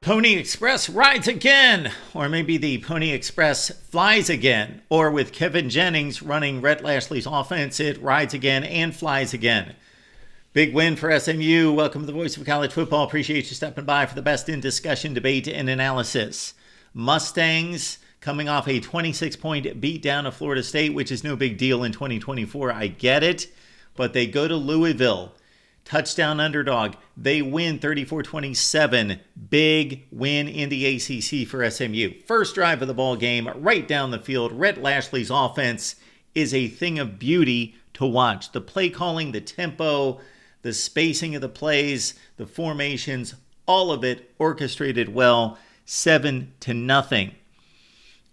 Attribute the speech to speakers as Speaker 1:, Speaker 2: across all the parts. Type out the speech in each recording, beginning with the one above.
Speaker 1: Pony Express rides again, or maybe the Pony Express flies again, or with Kevin Jennings running Rhett Lashley's offense, it rides again and flies again. Big win for SMU. Welcome to the Voice of College Football. Appreciate you stepping by for the best in discussion, debate, and analysis. Mustangs coming off a 26-point beatdown of Florida State, which is no big deal in 2024. I get it, but they go to Louisville. Touchdown underdog. They win 34-27. Big win in the ACC for SMU. First drive of the ball game, right down the field. Rhett Lashley's offense is a thing of beauty to watch. The play calling, the tempo, the spacing of the plays, the formations, all of it orchestrated well. 7-0.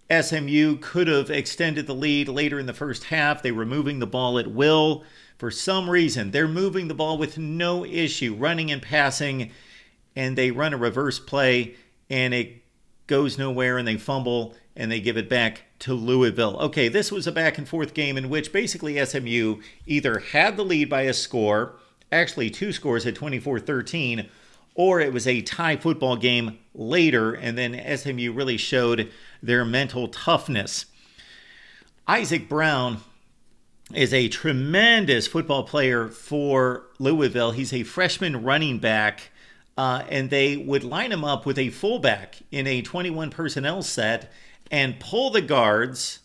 Speaker 1: SMU could have extended the lead later in the first half. They were moving the ball at will. For some reason, they're moving the ball with no issue, running and passing, and they run a reverse play, and it goes nowhere, and they fumble, and they give it back to Louisville. Okay, this was a back-and-forth game in which basically SMU either had the lead by a score, actually two scores at 24-13, or it was a tie football game later, and then SMU really showed their mental toughness. Isaac Brown is a tremendous football player for Louisville. He's a freshman running back, and they would line him up with a fullback in a 21 personnel set and pull the guards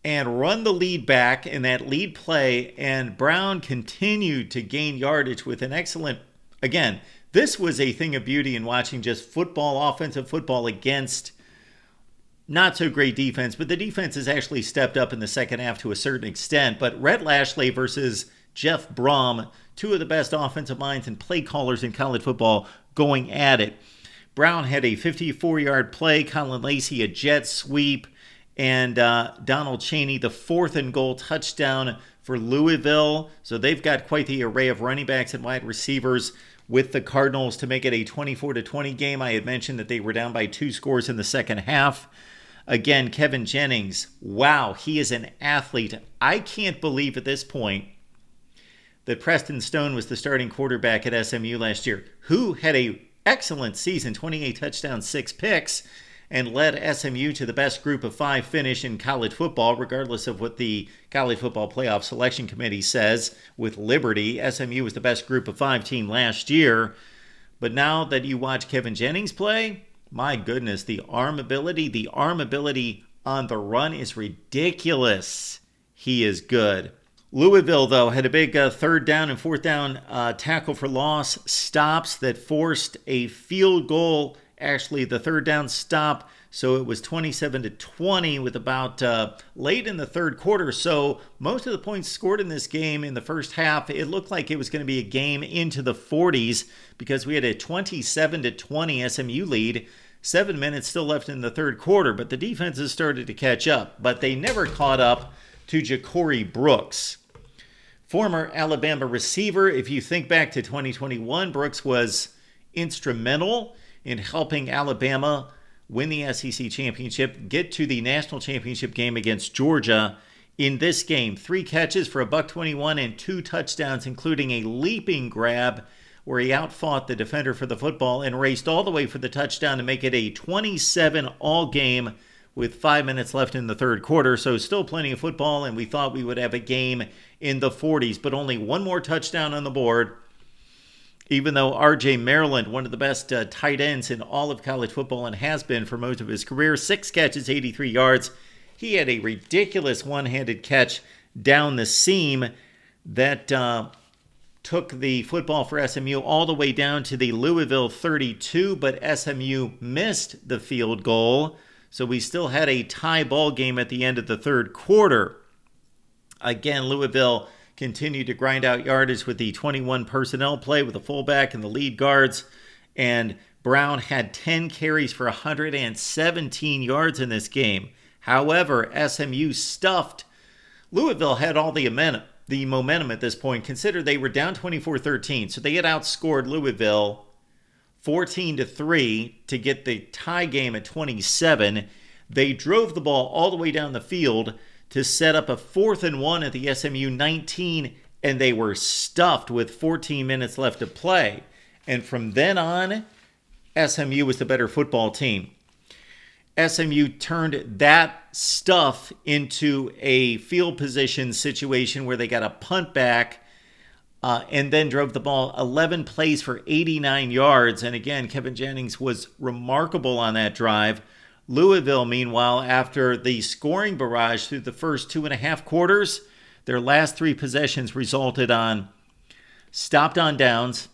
Speaker 1: and run the lead back in that lead play, and Brown continued to gain yardage with an excellent, again, this was a thing of beauty in watching just football, offensive football against not so great defense, but the defense has actually stepped up in the second half to a certain extent. But Rhett Lashley versus Jeff Brom, two of the best offensive minds and play callers in college football going at it. Brown had a 54-yard play, Colin Lacey a jet sweep, and Donald Chaney the 4th and goal touchdown for Louisville. So they've got quite the array of running backs and wide receivers with the Cardinals to make it a 24-20 game. I had mentioned that they were down by 2 scores in the second half. Again, Kevin Jennings, wow, he is an athlete. I can't believe at this point that Preston Stone was the starting quarterback at SMU last year, who had an excellent season, 28 touchdowns, 6 picks, and led SMU to the best group of 5 finish in college football, regardless of what the College Football Playoff Selection Committee says with Liberty. SMU was the best group of 5 team last year. But now that you watch Kevin Jennings play, my goodness, the arm ability on the run is ridiculous. He is good. Louisville, though, had a big 3rd down and 4th down tackle for loss stops that forced a field goal. Actually, the 3rd down stop, so it was 27-20 with about late in the 3rd quarter. So most of the points scored in this game in the first half, it looked like it was going to be a game into the 40s because we had a 27-20 SMU lead. 7 minutes still left in the 3rd quarter, but the defenses started to catch up. But they never caught up to Ja'Cory Brooks. Former Alabama receiver, if you think back to 2021, Brooks was instrumental in helping Alabama win the SEC championship, get to the national championship game against Georgia. In this game, 3 catches for $121 and 2 touchdowns, including a leaping grab where he outfought the defender for the football and raced all the way for the touchdown to make it a 27-all game with 5 minutes left in the 3rd quarter. So still plenty of football, and we thought we would have a game in the 40s, but only one more touchdown on the board. Even though R.J. Maryland, one of the best tight ends in all of college football and has been for most of his career, 6 catches, 83 yards. He had a ridiculous one-handed catch down the seam that took the football for SMU all the way down to the Louisville 32, but SMU missed the field goal. So we still had a tie ball game at the end of the 3rd quarter. Again, Louisville continued to grind out yardage with the 21 personnel play with the fullback and the lead guards. And Brown had 10 carries for 117 yards in this game. However, SMU stuffed. Louisville had all the momentum at this point. Consider they were down 24-13. So they had outscored Louisville 14-3 to get the tie game at 27. They drove the ball all the way down the field to set up a 4th and 1 at the SMU 19, and they were stuffed with 14 minutes left to play. And from then on, SMU was the better football team. SMU turned that stuff into a field position situation where they got a punt back and then drove the ball 11 plays for 89 yards. And again, Kevin Jennings was remarkable on that drive. Louisville, meanwhile, after the scoring barrage through the first 2.5 quarters, their last 3 possessions resulted on stopped on downs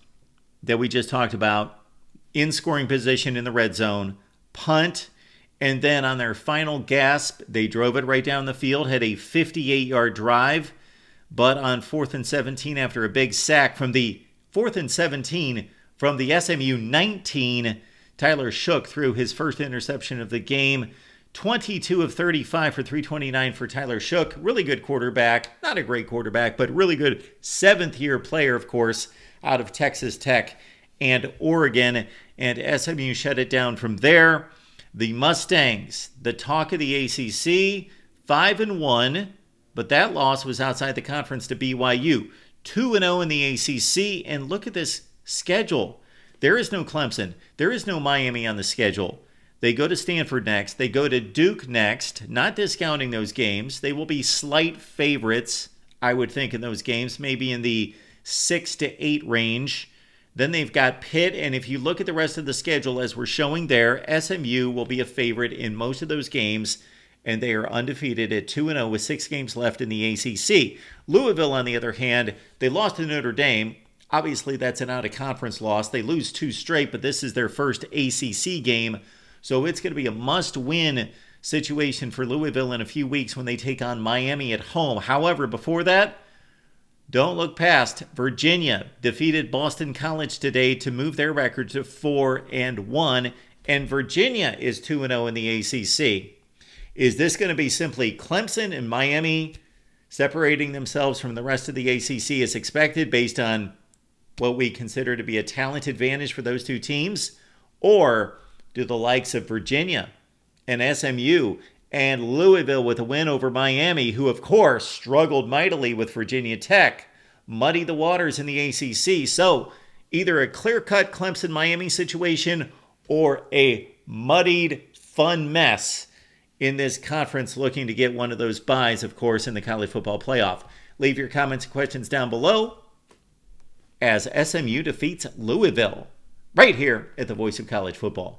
Speaker 1: that we just talked about, in scoring position in the red zone, punt, and then on their final gasp, they drove it right down the field, had a 58-yard drive. But on 4th and 17, after a big sack from the 4th and 17 from the SMU 19, Tyler Shook threw his first interception of the game. 22 of 35 for 329 for Tyler Shook. Really good quarterback. Not a great quarterback, but really good 7th-year player, of course, out of Texas Tech and Oregon. And SMU shut it down from there. The Mustangs, the talk of the ACC, 5-1. But that loss was outside the conference to BYU. 2-0 in the ACC, and look at this schedule. There is no Clemson. There is no Miami on the schedule. They go to Stanford next. They go to Duke next. Not discounting those games. They will be slight favorites, I would think, in those games. Maybe in the 6 to 8 range. Then they've got Pitt, and if you look at the rest of the schedule as we're showing there, SMU will be a favorite in most of those games. And they are undefeated at 2-0 with 6 games left in the ACC. Louisville, on the other hand, they lost to Notre Dame. Obviously, that's an out-of-conference loss. They lose 2 straight, but this is their first ACC game. So it's going to be a must-win situation for Louisville in a few weeks when they take on Miami at home. However, before that, don't look past Virginia. Defeated Boston College today to move their record to 4-1. And Virginia is 2-0 in the ACC. Is this going to be simply Clemson and Miami separating themselves from the rest of the ACC as expected based on what we consider to be a talent advantage for those 2 teams? Or do the likes of Virginia and SMU and Louisville with a win over Miami, who of course struggled mightily with Virginia Tech, muddy the waters in the ACC? So either a clear-cut Clemson-Miami situation or a muddied, fun mess in this conference looking to get one of those byes, of course, in the college football playoff. Leave your comments and questions down below as SMU defeats Louisville right here at the Voice of College Football.